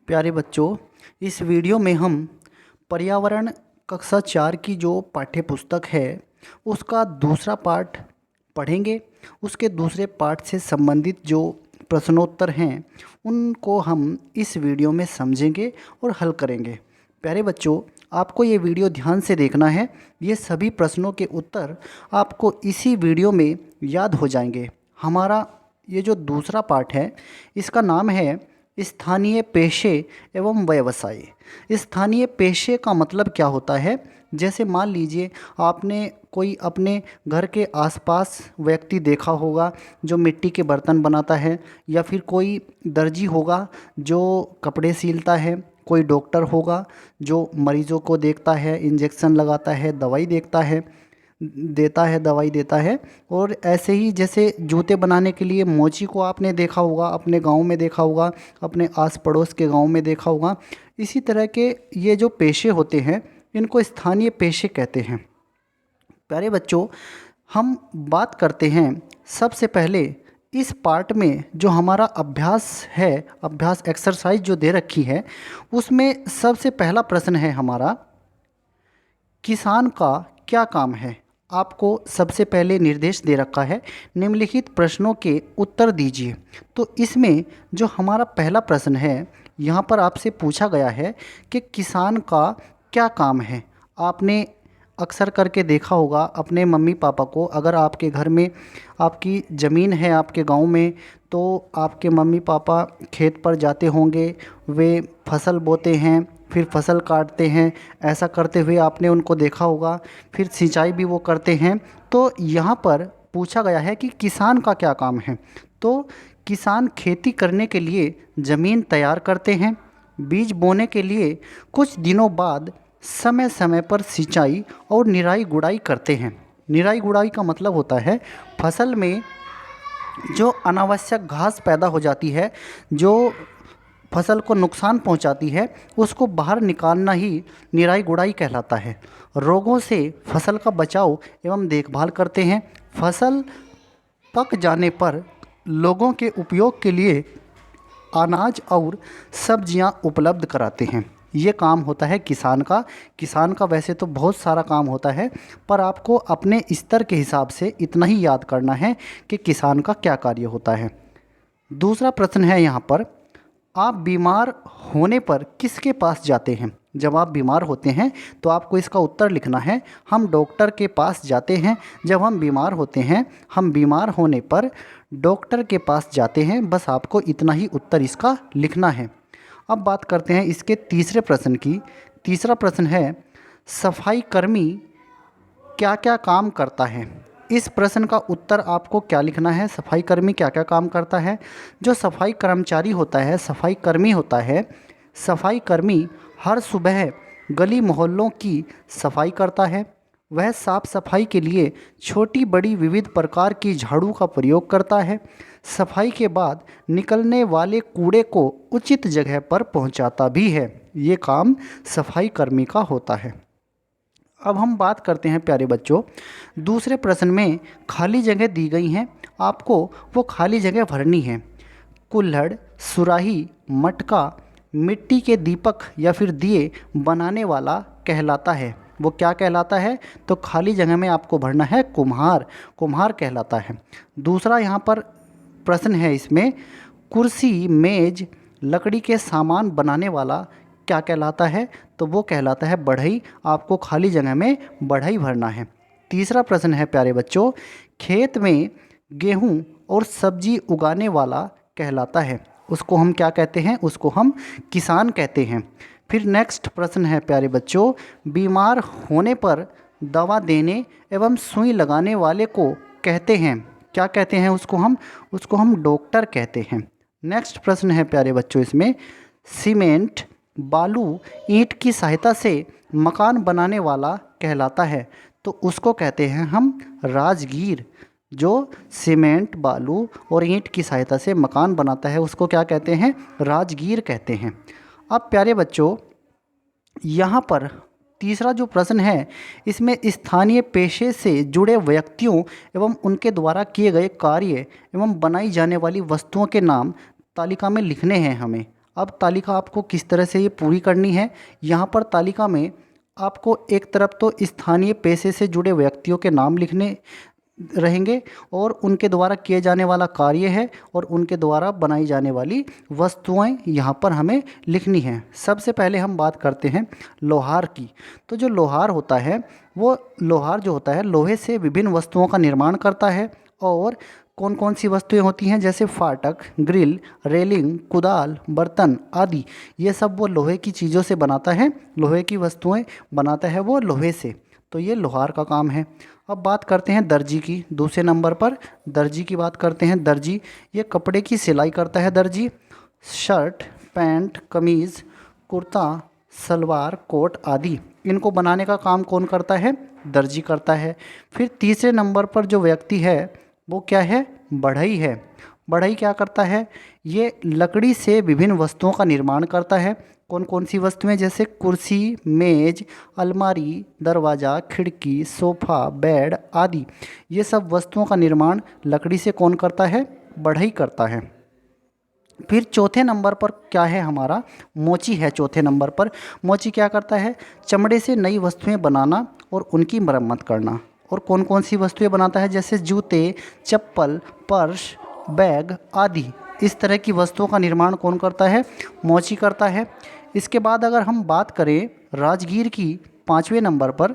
प्यारे बच्चों, इस वीडियो में हम पर्यावरण कक्षा 4 की जो पाठ्य पुस्तक है उसका दूसरा पाठ पढ़ेंगे। उसके दूसरे पाठ से संबंधित जो प्रश्नोत्तर हैं उनको हम इस वीडियो में समझेंगे और हल करेंगे। प्यारे बच्चों, आपको ये वीडियो ध्यान से देखना है। ये सभी प्रश्नों के उत्तर आपको इसी वीडियो में याद हो जाएंगे। हमारा ये जो दूसरा पाठ है इसका नाम है स्थानीय पेशे एवं व्यवसाय। स्थानीय पेशे का मतलब क्या होता है? जैसे मान लीजिए आपने कोई अपने घर के आसपास व्यक्ति देखा होगा जो मिट्टी के बर्तन बनाता है, या फिर कोई दर्जी होगा जो कपड़े सिलता है, कोई डॉक्टर होगा जो मरीज़ों को देखता है, इंजेक्शन लगाता है, दवाई देता है। और ऐसे ही जैसे जूते बनाने के लिए मोची को आपने देखा होगा, अपने गांव में देखा होगा, अपने आस पड़ोस के गांव में देखा होगा। इसी तरह के ये जो पेशे होते हैं इनको स्थानीय पेशे कहते हैं। प्यारे बच्चों, हम बात करते हैं सबसे पहले इस पार्ट में जो हमारा अभ्यास है, अभ्यास एक्सरसाइज जो दे रखी है उसमें सबसे पहला प्रश्न है हमारा, किसान का क्या काम है। आपको सबसे पहले निर्देश दे रखा है निम्नलिखित प्रश्नों के उत्तर दीजिए। तो इसमें जो हमारा पहला प्रश्न है यहाँ पर आपसे पूछा गया है कि किसान का क्या काम है। आपने अक्सर करके देखा होगा अपने मम्मी पापा को, अगर आपके घर में आपकी ज़मीन है आपके गांव में, तो आपके मम्मी पापा खेत पर जाते होंगे, वे फसल बोते हैं, फिर फसल काटते हैं। ऐसा करते हुए आपने उनको देखा होगा, फिर सिंचाई भी वो करते हैं। तो यहाँ पर पूछा गया है कि किसान का क्या काम है। तो किसान खेती करने के लिए ज़मीन तैयार करते हैं, बीज बोने के लिए कुछ दिनों बाद समय समय पर सिंचाई और निराई गुड़ाई करते हैं। निराई गुड़ाई का मतलब होता है फसल में जो अनावश्यक घास पैदा हो जाती है, जो फसल को नुकसान पहुंचाती है, उसको बाहर निकालना ही निराई गुड़ाई कहलाता है। रोगों से फसल का बचाव एवं देखभाल करते हैं। फसल पक जाने पर लोगों के उपयोग के लिए अनाज और सब्जियां उपलब्ध कराते हैं। ये काम होता है किसान का। किसान का वैसे तो बहुत सारा काम होता है, पर आपको अपने स्तर के हिसाब से इतना ही याद करना है कि किसान का क्या कार्य होता है। दूसरा प्रश्न है यहाँ पर, आप बीमार होने पर किसके पास जाते हैं। जब आप बीमार होते हैं तो आपको इसका उत्तर लिखना है, हम डॉक्टर के पास जाते हैं। जब हम बीमार होते हैं, हम बीमार होने पर डॉक्टर के पास जाते हैं। बस आपको इतना ही उत्तर इसका लिखना है। अब बात करते हैं इसके तीसरे प्रश्न की। तीसरा प्रश्न है, सफाई कर्मी क्या क्या काम करता है। इस प्रश्न का उत्तर आपको क्या लिखना है, सफाई कर्मी क्या क्या काम करता है। जो सफाई कर्मचारी होता है, सफाई कर्मी होता है, सफाई कर्मी हर सुबह गली मोहल्लों की सफाई करता है। वह साफ सफाई के लिए छोटी बड़ी विविध प्रकार की झाड़ू का प्रयोग करता है। सफाई के बाद निकलने वाले कूड़े को उचित जगह पर पहुंचाता भी है। ये काम सफाई कर्मी का होता है। अब हम बात करते हैं प्यारे बच्चों, दूसरे प्रश्न में खाली जगह दी गई हैं, आपको वो खाली जगह भरनी है। कुल्हड़, सुराही, मटका मिट्टी के दीपक या फिर दिए बनाने वाला कहलाता है। वो क्या कहलाता है? तो खाली जगह में आपको भरना है कुम्हार। कुम्हार कहलाता है। दूसरा यहाँ पर प्रश्न है इसमें, कुर्सी, मेज, लकड़ी के सामान बनाने वाला क्या कहलाता है? तो वो कहलाता है बढ़ई। आपको खाली जगह में बढ़ई भरना है। तीसरा प्रश्न है प्यारे बच्चों, खेत में गेहूं और सब्जी उगाने वाला कहलाता है। उसको हम क्या कहते हैं? उसको हम किसान कहते हैं। फिर नेक्स्ट प्रश्न है प्यारे बच्चों, बीमार होने पर दवा देने एवं सुई लगाने वाले को कहते हैं, क्या कहते हैं? उसको हम डॉक्टर कहते हैं। नेक्स्ट प्रश्न है प्यारे बच्चों इसमें, सीमेंट, बालू, ईंट की सहायता से मकान बनाने वाला कहलाता है। तो उसको कहते हैं हम राजगीर। जो सीमेंट, बालू और ईंट की सहायता से मकान बनाता है उसको क्या कहते हैं? राजगीर कहते हैं। अब प्यारे बच्चों, यहाँ पर तीसरा जो प्रश्न है इसमें स्थानीय पेशे से जुड़े व्यक्तियों एवं उनके द्वारा किए गए कार्य एवं बनाई जाने वाली वस्तुओं के नाम तालिका में लिखने हैं हमें। अब तालिका आपको किस तरह से ये पूरी करनी है, यहाँ पर तालिका में आपको एक तरफ तो स्थानीय पेशे से जुड़े व्यक्तियों के नाम लिखने रहेंगे और उनके द्वारा किए जाने वाला कार्य है और उनके द्वारा बनाई जाने वाली वस्तुएं यहाँ पर हमें लिखनी हैं। सबसे पहले हम बात करते हैं लोहार की। तो जो लोहार होता है, वो लोहार जो होता है लोहे से विभिन्न वस्तुओं का निर्माण करता है। और कौन कौन सी वस्तुएं होती हैं, जैसे फाटक, ग्रिल, रेलिंग, कुदाल, बर्तन आदि, ये सब वो लोहे की चीज़ों से बनाता है, लोहे की वस्तुएं बनाता है वो लोहे से। तो ये लोहार का काम है। अब बात करते हैं दर्जी की। दूसरे नंबर पर दर्जी की बात करते हैं। दर्जी ये कपड़े की सिलाई करता है। दर्जी शर्ट, पैंट, कमीज़, कुर्ता, सलवार, कोट आदि इनको बनाने का काम कौन करता है, दर्जी करता है। फिर तीसरे नंबर पर जो व्यक्ति है वो क्या है, बढ़ई है। बढ़ई क्या करता है, ये लकड़ी से विभिन्न वस्तुओं का निर्माण करता है। कौन कौन सी वस्तुएं, जैसे कुर्सी, मेज, अलमारी, दरवाज़ा, खिड़की, सोफ़ा, बेड आदि, ये सब वस्तुओं का निर्माण लकड़ी से कौन करता है, बढ़ई करता है। फिर चौथे नंबर पर क्या है हमारा, मोची है। चौथे नंबर पर मोची क्या करता है, चमड़े से नई वस्तुएं बनाना और उनकी मरम्मत करना। और कौन कौन सी वस्तुएं बनाता है, जैसे जूते, चप्पल, पर्स, बैग आदि, इस तरह की वस्तुओं का निर्माण कौन करता है, मोची करता है। इसके बाद अगर हम बात करें राजगीर की, पाँचवें नंबर पर,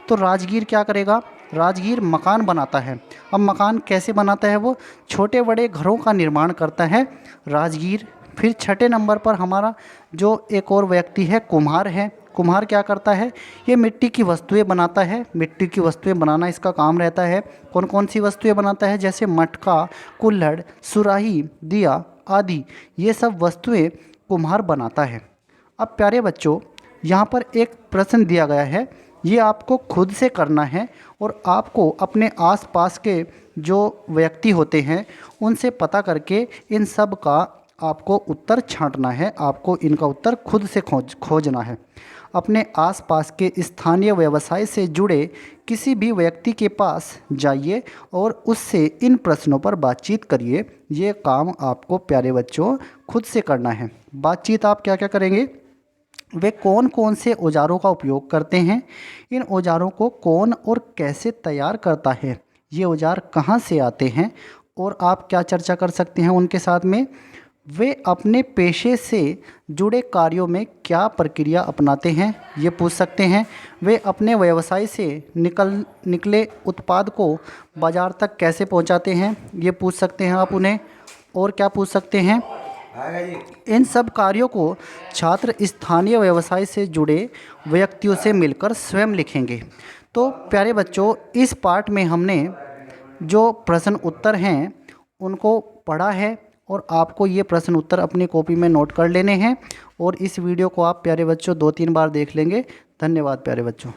तो राजगीर क्या करेगा, राजगीर मकान बनाता है। अब मकान कैसे बनाता है, वो छोटे बड़े घरों का निर्माण करता है राजगीर। फिर छठे नंबर पर हमारा जो एक और व्यक्ति है, कुम्हार है। कुम्हार क्या करता है, ये मिट्टी की वस्तुएं बनाता है। मिट्टी की वस्तुएं बनाना इसका काम रहता है। कौन कौन सी वस्तुएं बनाता है, जैसे मटका, कुल्हड़, सुराही, दिया आदि, ये सब वस्तुएं कुम्हार बनाता है। अब प्यारे बच्चों, यहाँ पर एक प्रश्न दिया गया है, ये आपको खुद से करना है और आपको अपने आसपास के जो व्यक्ति होते हैं उनसे पता करके इन सब का आपको उत्तर छांटना है। आपको इनका उत्तर खुद से खोजना है। अपने आसपास के स्थानीय व्यवसाय से जुड़े किसी भी व्यक्ति के पास जाइए और उससे इन प्रश्नों पर बातचीत करिए। ये काम आपको प्यारे बच्चों खुद से करना है। बातचीत आप क्या क्या करेंगे, वे कौन कौन से औजारों का उपयोग करते हैं, इन औजारों को कौन और कैसे तैयार करता है, ये औजार कहाँ से आते हैं, और आप क्या चर्चा कर सकते हैं उनके साथ में, वे अपने पेशे से जुड़े कार्यों में क्या प्रक्रिया अपनाते हैं, ये पूछ सकते हैं। वे अपने व्यवसाय से निकले उत्पाद को बाज़ार तक कैसे पहुंचाते हैं, ये पूछ सकते हैं आप उन्हें। और क्या पूछ सकते हैं, इन सब कार्यों को छात्र स्थानीय व्यवसाय से जुड़े व्यक्तियों से मिलकर स्वयं लिखेंगे। तो प्यारे बच्चों, इस पार्ट में हमने जो प्रश्न उत्तर हैं उनको पढ़ा है और आपको ये प्रश्न उत्तर अपनी कॉपी में नोट कर लेने हैं। और इस वीडियो को आप प्यारे बच्चों 2-3 बार देख लेंगे। धन्यवाद प्यारे बच्चों।